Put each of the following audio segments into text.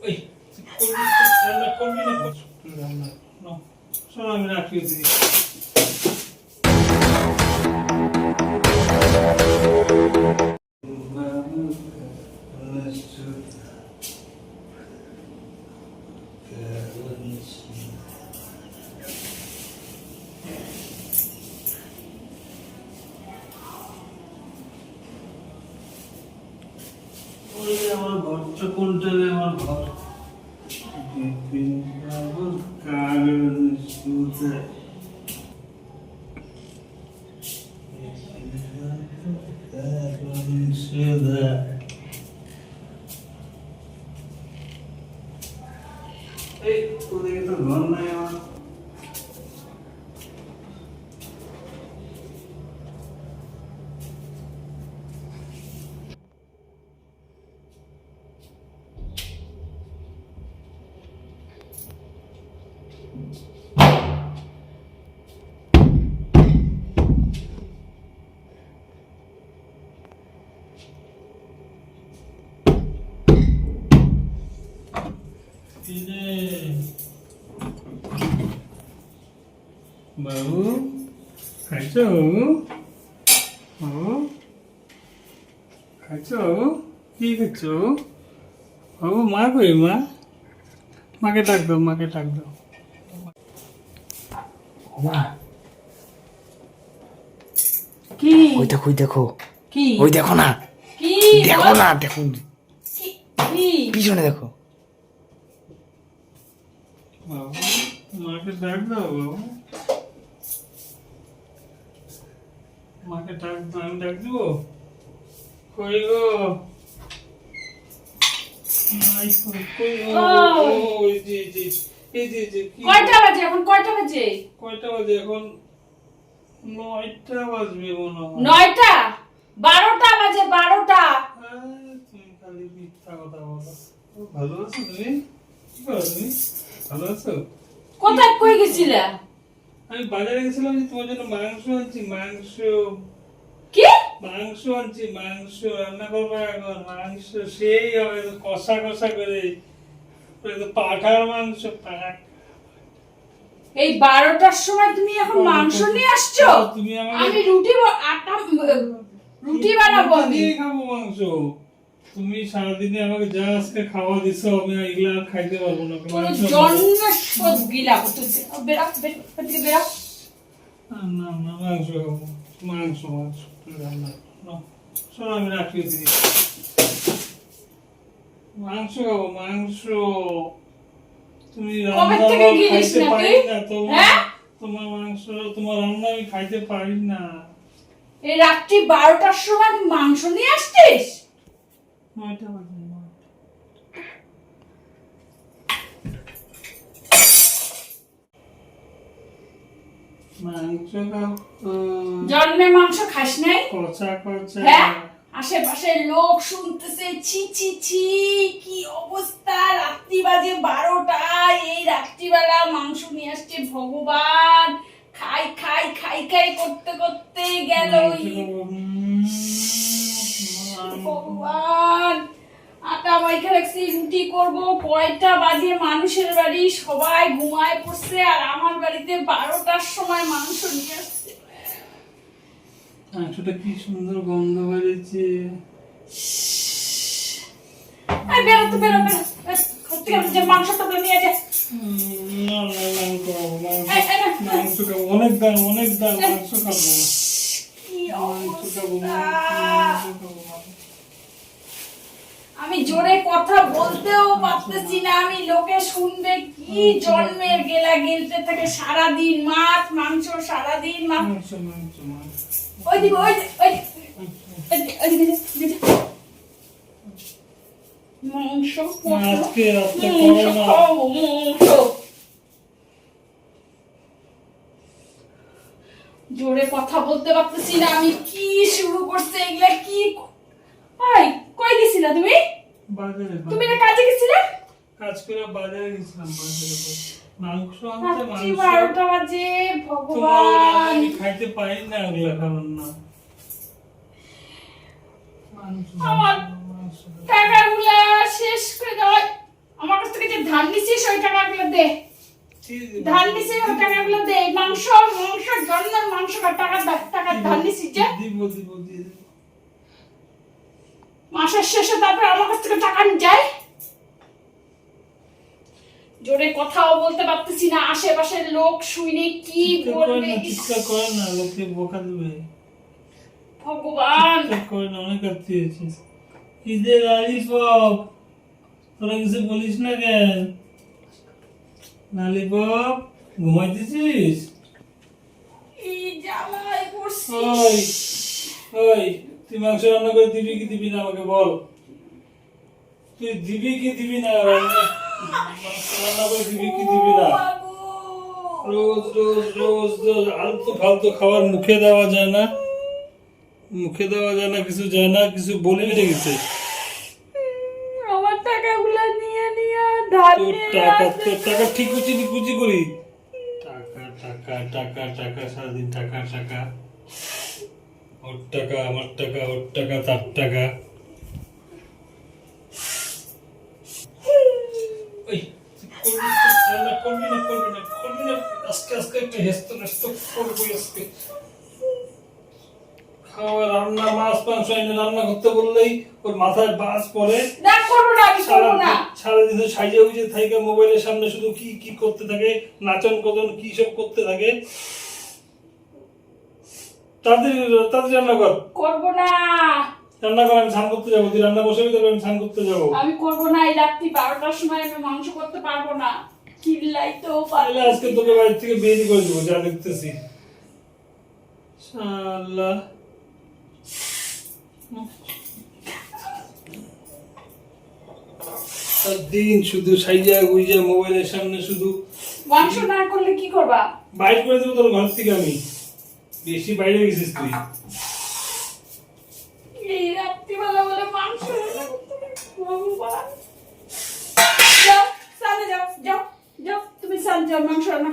ওই রান্না করবি না রান্না না শোনো আমি রাখিয়ে দিই আমার ঘরটা কোনটা রে আমার ঘর কাগজ সুতা এই ওদিকে তো ঘর নাই আমার বাবু খাইছো খাইছো কি খাইছো বাবু মা কই মা মাকে ডাক দাও মা কি ওই দেখো কি ওই দেখো না কি দেখো না দেখো কি পিছনে দেখো বাবু মাকে ডাক দাও বাবু মাকে ডাক দাও আমি ডাক দিব কই গো কই গো ওই জি কয়টা বাজে এখন কয়টা বাজে এখন 9টা বাজবে মনে হয় 9টা 12টা বাজে 12টা তুমি খালি মিথ্যা কথা বলো ভালো আছো তুমি কি করো তুমি ভালো আছো কোথায় কই গেছিলা আমি বাজারে গেছিলাম যে তোমার জন্য মাংস আনছি কি মাংস রান্না করবো এখন মাংস সেই হবে কষা করে পাঠার মাংস এই 12টার সময় তুমি এখন মাংস নিয়ে আসছো তুমি আমি রুটি বানাবো আমি খাবো মাংস তুমি সারাদিনে আমাকে যা আজকে খাওয়া দিছো আমি এগুলা আর খাইতে পারবো না তোর জন্য সব গিলা করতেছে বেরা না মাংস খাবো মাংস রান্না শোনো আমি রাখিয়ে দিই মাংস খাবো তুমি কবে রান্না থেকে গিলিস খাইতে নাকি? পারি না হ্যাঁ? তোমার মাংস তোমার রান্না আমি খাইতে পারি না এই রাত্রি 12টার সময় তুই মাংস নিয়ে আসছিস 9টা বাজে মাংস খাবো জন্মে মাংস খাস নাই কচা হ্যাঁ আশেপাশের লোক শুনতেছে ছি ছি ছি কি অবস্থা রাত্রি বাজে 12টা এই রাত্রিবেলা মাংস নিয়ে আসছে ভগবান খাই করতে গেল ভগবান আটা মাইখা রাখছি রুটি করবো কয়টা বাজে মানুষের বাড়ি সবাই ঘুমায় পড়ছে আর আমার বাড়িতে 12টার সময় মাংস নিয়ে আসছে মাংসটা কি সুন্দর গন্ধ বেরিয়েছে বেরো মাংসটা নিয়ে যা মাংস খাবো অনেক দাম মাংস খাবো কি অবস্থা। আমি জোরে কথা বলতেও পারতেছি না আমি লোকে শুনবে কি জন্মের গেলা গেলতে থাকে সারাদিন মাংস সারাদিন মাংস ওইদিকে মাংস আজকে রাতে করো না জোরে কথা বলতে পারতেছি না আমি কি শুরু করছে এগুলা কি কই গেছিলা তুমি বাজারে তুমি না কাজে গেছিলে কাজ করে বাজারে গেছিলাম মাংস আনতে রাত্রি মাংস 12টা বাজে তোমার ভগবান আমি খাইতে পারি না ওগুলা কারণ না আমার টাকাগুলা শেষ করে দাও আমার ধান নিছি ওই টাকাগুলো দে মাংস জন্মের মাংস টাকা ধান নিছি যে দিব দিয়ে দেব। মাসের শেষে তারপর আমার কাছ থেকে টাকা নিয়ে যায় জোরে কথাও বলতে পারতেছি না আশেপাশের লোক শুনে কি বলবে চিৎকার করে না, লোকে বোকা দেবে। ভগবান চিৎকার করে না, অনেক আত্মী হয়েছিস। কি যে লালিপপ, তোরা কিছু বলিস না কেন? লালিপপ ঘুমাইতেছিস? এই জ্বালায় পড়ছি ওই ওই তুই মাংস রান্না করে দিবি কি দিবি না আমাকে বল। তুই দিবি কি দিবি না মাংস রান্না করে দিবি কি দিবি না? রোজ রোজ রোজ রোজ আলতু ফালতু খাবার মুখে দেওয়া যায় না, মুখে দেওয়া যায় না, কিছু যায় না, কিছু বলে রেখেছে। আমার টাকাগুলো নিয়ে ধান তোর টাকা ঠিক কুচি করি। টাকা টাকা টাকা টাকা সারাদিন টাকা টাকা, ওর টাকা আমার টাকা, ওর টাকা তার টাকা। ওই করবি না আজকে একটা হেস্ত করবি আজকে। খাওয়া রান্না মাছ মাংস এনে রান্না করতে বললেই ওর মাথায় বাজ পড়ে। না করবো না আমি করবো না সারাদিন সাইজে উজে থাকে মোবাইলের সামনে শুধু কি করতে থাকে, নাচন কদন কি সব করতে থাকে। তাড়াতাড়ি রান্না কর। করবো না রান্না কর, আমি স্নান করতে যাবো। তুই রান্না বসে তবে আমি স্নান করতে যাবো। আমি করবো না এই রাত্রি 12টার সময় আমি মাংস করতে পারবো না কিল্লাই তো তাহলে আজকে তোকে বাড়ি থেকে বেরিয়ে করে দেবো, যা দেখতেছি। শালা দিন শুধু সাইজা গুইজা মোবাইলের সামনে শুধু। মাংস না করলে কি করবা বাইরে করে দেবো তোর ঘর থেকে আমি। বেশি বাইরে গেছিস তুই। এই রাত্রিবেলা বলে মাংস রান্না করতে হবে। ভগবান যাও সামনে যাও তুমি সামনে যাও মাংস রান্না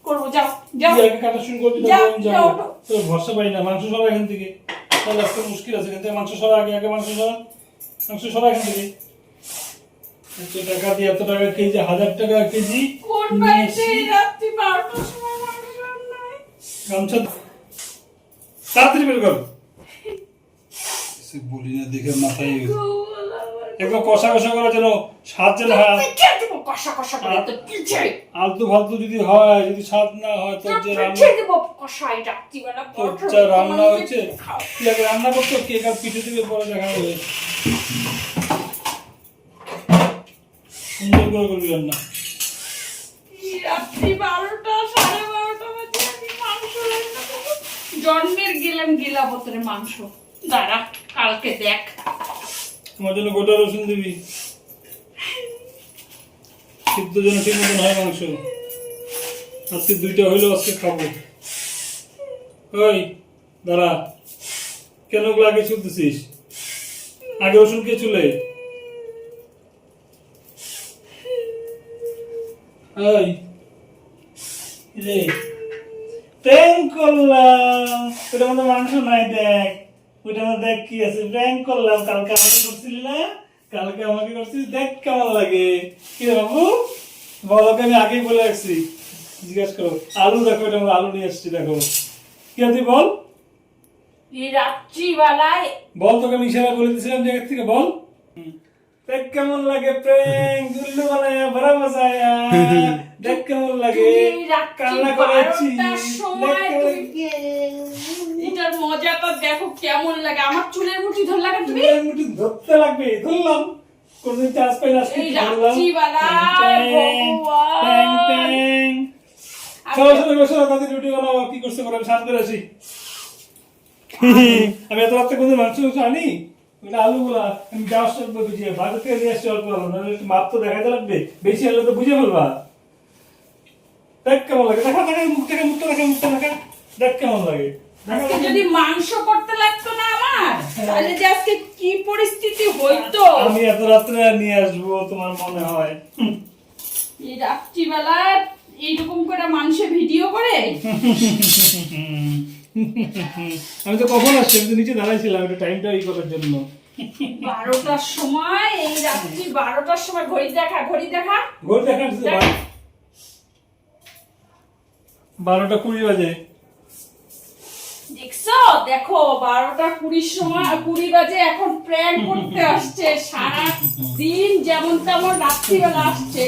করবো যাও তুই আগে কাটা শুরু করবি, যাও, তারপর আমি যাবো। যাও। তোর ভরসা পাই না, মাংস সরা এখান থেকে। তাহলে আজকে মুশকিল আছে, এখান থেকে মাংস সরা, আগে মাংস সরা এখান থেকে। এত টাকা দিয়ে এত টাকা কেজি, 1000 টাকা কেজি। কোন বাড়িতে এই রাত্রি 12টার সময় মাংস রান্না হয়? গামছা তাড়াতাড়ি বের কর। বলি না দেখে মাথায় একদম কষা করা যেন স্বাদ যেন হয়। পিঠে দেবো কষা করে তো পিঠে আলতু ফালতু যদি হয়, যদি স্বাদ না হয়, তোর যে রান্না, পিঠে দেবো কষা এই রাত্রিবেলা তোর যা রান্না হয়েছে, তুই আগে রান্না করতো, কেক আর পিঠে থেকে পরে দেখা হবে। সুন্দর করে করবি রান্না। এই রাত্রি 12টা 12:30 বাজে আমি মাংস রান্না করবো জন্মের গেলা বোতলে মাংস দাঁড়া কালকে দেখ তোমার জন্য গোটা রসুন দিবি, সিদ্ধ যেন ঠিক মতন হয় মাংস। আজকে 2টা হইলেও আজকে খাবো। ওই দাঁড়া, কেন ওগুলো আগে চলতেছিস? আগে রসুন কে চুলে? ওই রে প্র্যাঙ্ক করলাম, ওটার মধ্যে মাংস নাই, দেখ ওইটার মধ্যে দেখ কি আছে। প্র্যাঙ্ক করলাম, কালকে আমাকে করছিলি না, কালকে আমাকে করছিস, দেখ কেমন লাগে। কি রে বাবু, বলোকে আমি আগেই বলে রাখছি, জিজ্ঞাসা করো। আলু দেখো, এটা আমরা আলু নিয়ে এসছি, দেখো কি তুই বল। এই রাত্রিবেলায় বল, তোকে আমি ইশারা বলে দিয়েছিলাম জায়গা থেকে, বল দেখ কেমন লাগে প্র্যাঙ্ক, গুল্লু বানায়া বড় মজায়া, দেখ কেমন লাগে। তুমি রাত্রি কান্না করেছি, 12টার সময় এটার মজাটা দেখো কেমন লাগে। আমার চুলের মুঠি ধরে লাগে তুমি মুঠি ধরতে লাগবে, ধরলাম। কোনদিন চান্স পাই না, এই রাত্রিবেলায় ভগবান চলো বসো, তাদের রুটি বানাও। কি করছে করে আমি স্নান করে আসি। আমি এত রাত্রে কোনদিন মাংস আনি, আলু গুলা আমি যাওয়ার সময় বুঝিয়ে বাজার থেকে নিয়ে আসছি অল্প আলু, নাহলে একটু মাপ তো দেখাতে লাগবে, বেশি আলু তো বুঝে ফেলবা। দেখ কেমন লাগে, দেখা মুখটা দেখা, দেখ কেমন লাগে। আজকে যদি মাংস করতে লাগতো না আমার তাহলে যে আজকে কি পরিস্থিতি হইতো। আমি এত রাত্রে নিয়ে আসবো তোমার মনে হয়? এই রাত্রিবেলা এইরকম করে মানুষের ভিডিও করে। আমি তো কখন আসছি, আমি তো নিচে দাঁড়াইছিলাম একটু টাইমটা ই করার জন্য। 12টার সময়, এই রাত্রি 12টার সময় ঘড়ি দেখা ঘড়ি দেখা 12:20 বাজে। দেখছো, দেখো 12:20 বাজে এখন প্র্যাঙ্ক করতে আসছে, সারা দিন যেমন তেমন রাত্রিবেলা আসছে।